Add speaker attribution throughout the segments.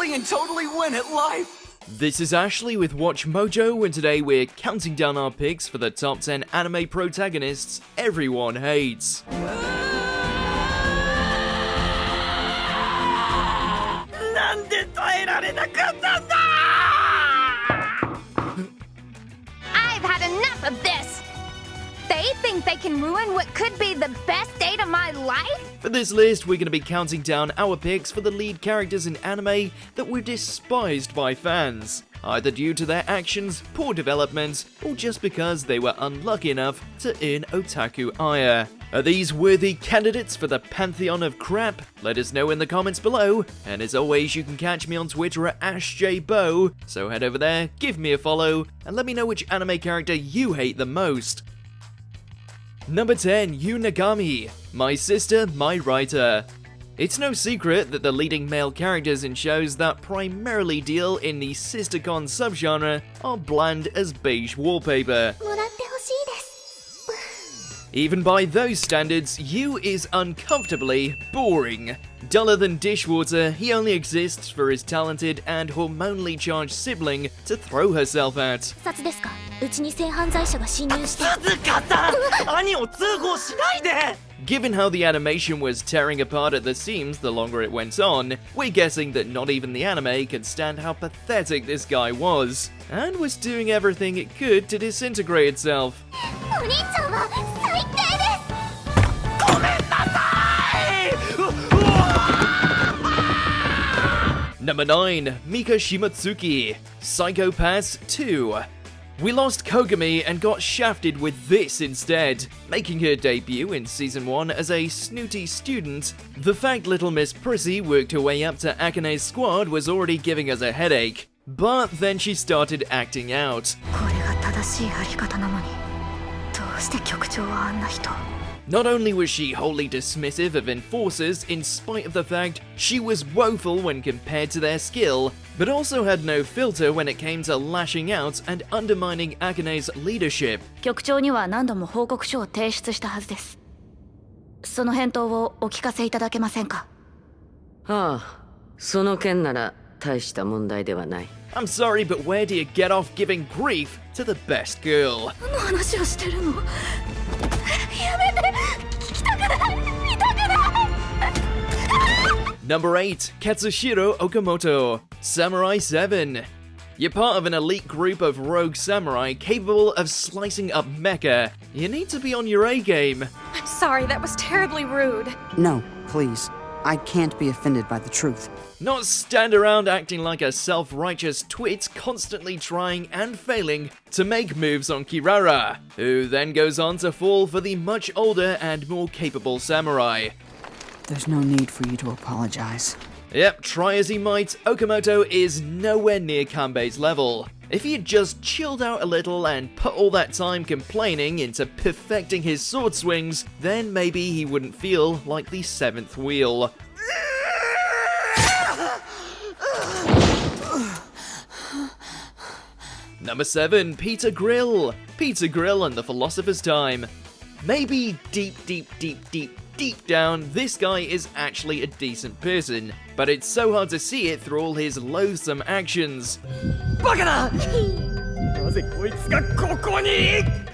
Speaker 1: happy and totally win at life.
Speaker 2: This is Ashley with WatchMojo, and today we're counting down our picks for the top 10 anime protagonists everyone hates.
Speaker 3: I've had enough of this! They think they can ruin what could be the best date of my life?
Speaker 2: For this list, we're going to be counting down our picks for the lead characters in anime that were despised by fans, either due to their actions, poor development, or just because they were unlucky enough to earn otaku ire. Are these worthy candidates for the pantheon of crap? Let us know in the comments below, and as always, you can catch me on Twitter at AshJBo, so head over there, give me a follow, and let me know which anime character you hate the most. Number 10, Yu Nagami, My Sister, My Writer. It's no secret that the leading male characters in shows that primarily deal in the sistercon subgenre are bland as beige wallpaper. Even by those standards, Yu is uncomfortably boring. Duller than dishwater, he only exists for his talented and hormonally charged sibling to throw herself at. Given how the animation was tearing apart at the seams the longer it went on, we're guessing that not even the anime could stand how pathetic this guy was, and was doing everything it could to disintegrate itself. Number 9, Mika Shimatsuki, Psychopaths 2. We lost Kogami and got shafted with this instead, making her debut in Season 1 as a snooty student. The fact little Miss Prissy worked her way up to Akane's squad was already giving us a headache, but then she started acting out. Not only was she wholly dismissive of enforcers in spite of the fact she was woeful when compared to their skill, but also had no filter when it came to lashing out and undermining Akane's leadership.
Speaker 4: 局長には何度も報告書を提出したはずです。その返答をお聞かせいただけませんか？
Speaker 5: ああ、その件なら大した問題ではない。
Speaker 2: I'm sorry, but where do you get off giving grief to the best girl?
Speaker 4: 何の話をしてるの？やめて！聞きたくない！見たくない！
Speaker 2: Number 8, Katsushirookamoto, Samurai 7. You're part of an elite group of rogue samurai capable of slicing up mecha. You need to be on your A game.
Speaker 6: I'm sorry, that was terribly rude.
Speaker 7: No, please. I can't be offended by the truth.
Speaker 2: Not stand around acting like a self-righteous twit constantly trying and failing to make moves on Kirara, who then goes on to fall for the much older and more capable samurai.
Speaker 7: There's no need for you to apologize.
Speaker 2: Yep, try as he might, Okamoto is nowhere near Kanbei's level. If he had just chilled out a little and put all that time complaining into perfecting his sword swings, then maybe he wouldn't feel like the seventh wheel. Number 7, Peter Grill. Peter Grill and the Philosopher's Time. Maybe deep down, this guy is actually a decent person, but it's so hard to see it through all his loathsome actions.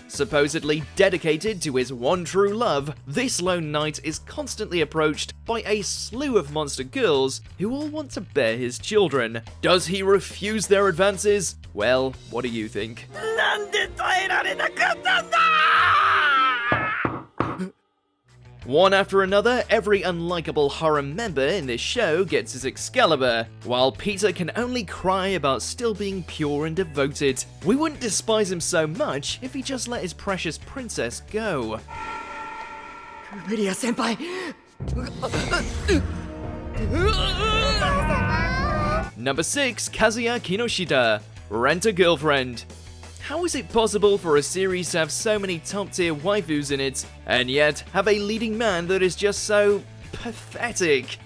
Speaker 2: Supposedly dedicated to his one true love, this lone knight is constantly approached by a slew of monster girls who all want to bear his children. Does he refuse their advances? Well, what do you think? One after another, every unlikable harem member in this show gets his Excalibur, while Peter can only cry about still being pure and devoted. We wouldn't despise him so much if he just let his precious princess go.
Speaker 1: Lydia Senpai!
Speaker 2: Number 6, Kazuya Kinoshita, Rent-A-Girlfriend. How is it possible for a series to have so many top-tier waifus in it, and yet have a leading man that is just so pathetic?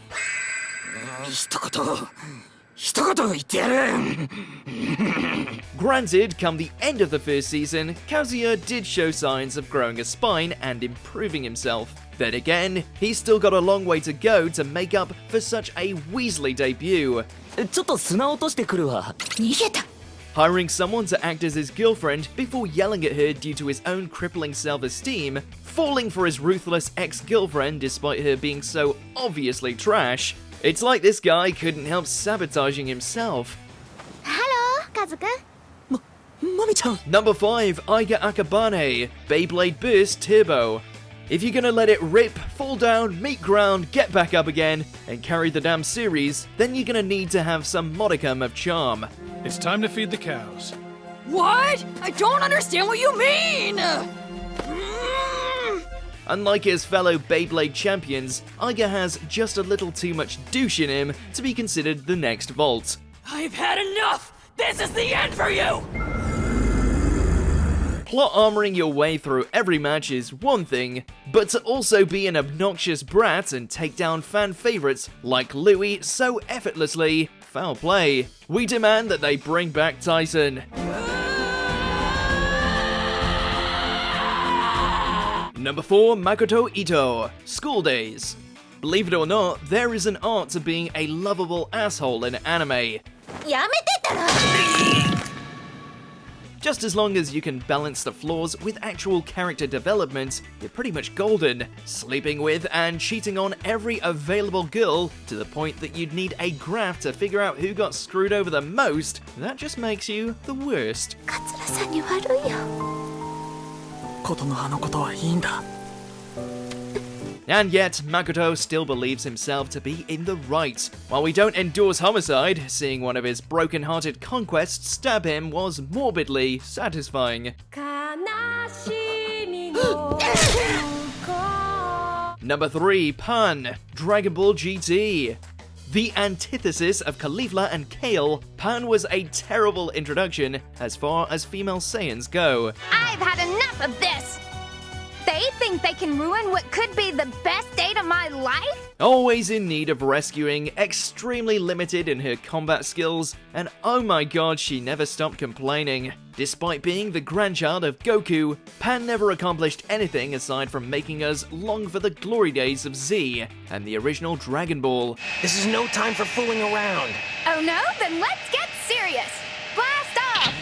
Speaker 2: Granted, come the end of the first season, Kazuya did show signs of growing a spine and improving himself. Then again, he's still got a long way to go to make up for such a Weasley debut.
Speaker 8: ちょっと砂落としてくるわ。
Speaker 4: 逃げた。
Speaker 2: Hiring someone to act as his girlfriend before yelling at her due to his own crippling self-esteem, falling for his ruthless ex-girlfriend despite her being so obviously trash. It's like this guy couldn't help sabotaging himself.
Speaker 4: ハロー、カズくん。
Speaker 8: マミちゃん。
Speaker 2: Number 5, Aiga Akabane, Beyblade Burst Turbo. If you're gonna let it rip, fall down, meet ground, get back up again, and carry the damn series, then you're gonna need to have some modicum of charm.
Speaker 9: It's time to feed the cows.
Speaker 1: What? I don't understand what you mean!
Speaker 2: Unlike his fellow Beyblade champions, Aiga has just a little too much douche in him to be considered the next Volt.
Speaker 1: I've had enough! This is the end for you!
Speaker 2: Plot armoring your way through every match is one thing, but to also be an obnoxious brat and take down fan favorites like Louis so effortlessly, foul play. We demand that they bring back Tyson. Number 4, Makoto Ito, School Days. Believe it or not, there is an art to being a lovable asshole in anime.
Speaker 4: やめてったら。
Speaker 2: Just as long as you can balance the flaws with actual character development, you're pretty much golden. Sleeping with and cheating on every available girl to the point that you'd need a graph to figure out who got screwed over the most, that just makes you the worst.
Speaker 4: 桂さんに悪いよ。
Speaker 8: ことの葉のことはいいんだ。
Speaker 2: And yet, Makoto still believes himself to be in the right. While we don't endorse homicide, seeing one of his broken-hearted conquests stab him was morbidly satisfying. Number 3, Pan, Dragon Ball GT. The antithesis of Caulifla and Kale, Pan was a terrible introduction as far as female Saiyans go.
Speaker 3: I've had enough of this! They think they can ruin what could be the best date of my life?
Speaker 2: Always in need of rescuing, extremely limited in her combat skills, and oh my god, she never stopped complaining. Despite being the grandchild of Goku, Pan never accomplished anything aside from making us long for the glory days of Z and the original Dragon Ball.
Speaker 8: This is no time for fooling around.
Speaker 3: Oh no? Then let's get serious! Blast off!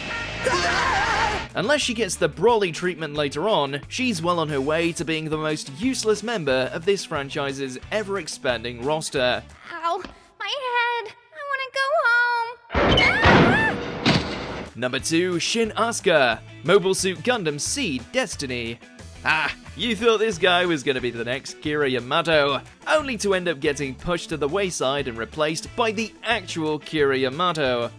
Speaker 2: Unless she gets the Brawly treatment later on, she's well on her way to being the most useless member of this franchise's ever-expanding roster.
Speaker 3: Ow, my head! I wanna go home! Ah!
Speaker 2: Number 2, Shin Asuka, Mobile Suit Gundam Seed Destiny. Ah, you thought this guy was gonna be the next Kira Yamato, only to end up getting pushed to the wayside and replaced by the actual Kira Yamato.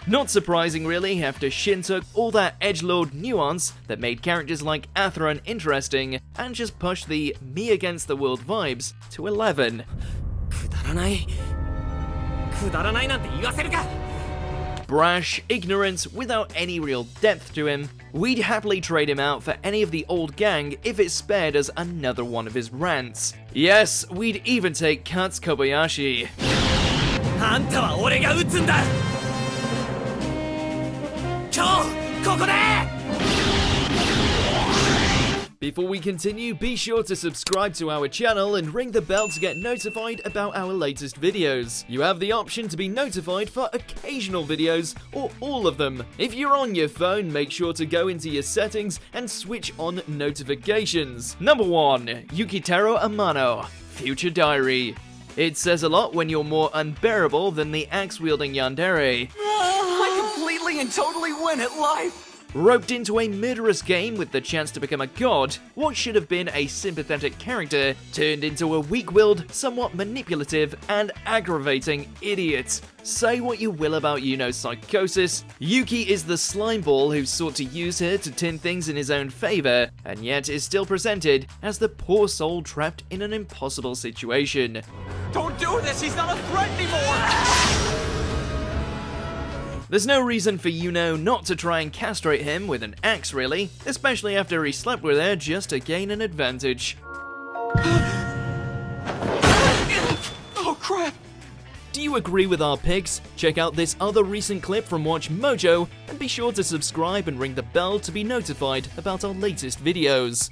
Speaker 2: Not surprising really, after Shin took all that edgelord nuance that made characters like Atheron interesting and just pushed the me against the world vibes to 11.
Speaker 8: くだらない。くだらないなんて言わせるか。
Speaker 2: Brash, ignorant, without any real depth to him, we'd happily trade him out for any of the old gang if it spared us another one of his rants. Yes, we'd even take Katsushirookamoto Kobayashi.
Speaker 8: あんたは俺が撃つんだ。今日ここで。
Speaker 2: Before we continue, be sure to subscribe to our channel and ring the bell to get notified about our latest videos. You have the option to be notified for occasional videos or all of them. If you're on your phone, make sure to go into your settings and switch on notifications. Number 1, Yukitaro Amano, Future Diary. It says a lot when you're more unbearable than the axe-wielding yandere.
Speaker 1: I completely and totally win at life!
Speaker 2: Roped into a murderous game with the chance to become a god, what should have been a sympathetic character turned into a weak-willed, somewhat manipulative, and aggravating idiot. Say what you will about Yuno's psychosis, Yuki is the slimeball who sought to use her to turn things in his own favor, and yet is still presented as the poor soul trapped in an impossible situation.
Speaker 1: Don't do this! He's not a threat anymore!
Speaker 2: There's no reason for Yuno not to try and castrate him with an axe, really, especially after he slept with her just to gain an advantage.
Speaker 1: Oh crap!
Speaker 2: Do you agree with our picks? Check out this other recent clip from WatchMojo and be sure to subscribe and ring the bell to be notified about our latest videos.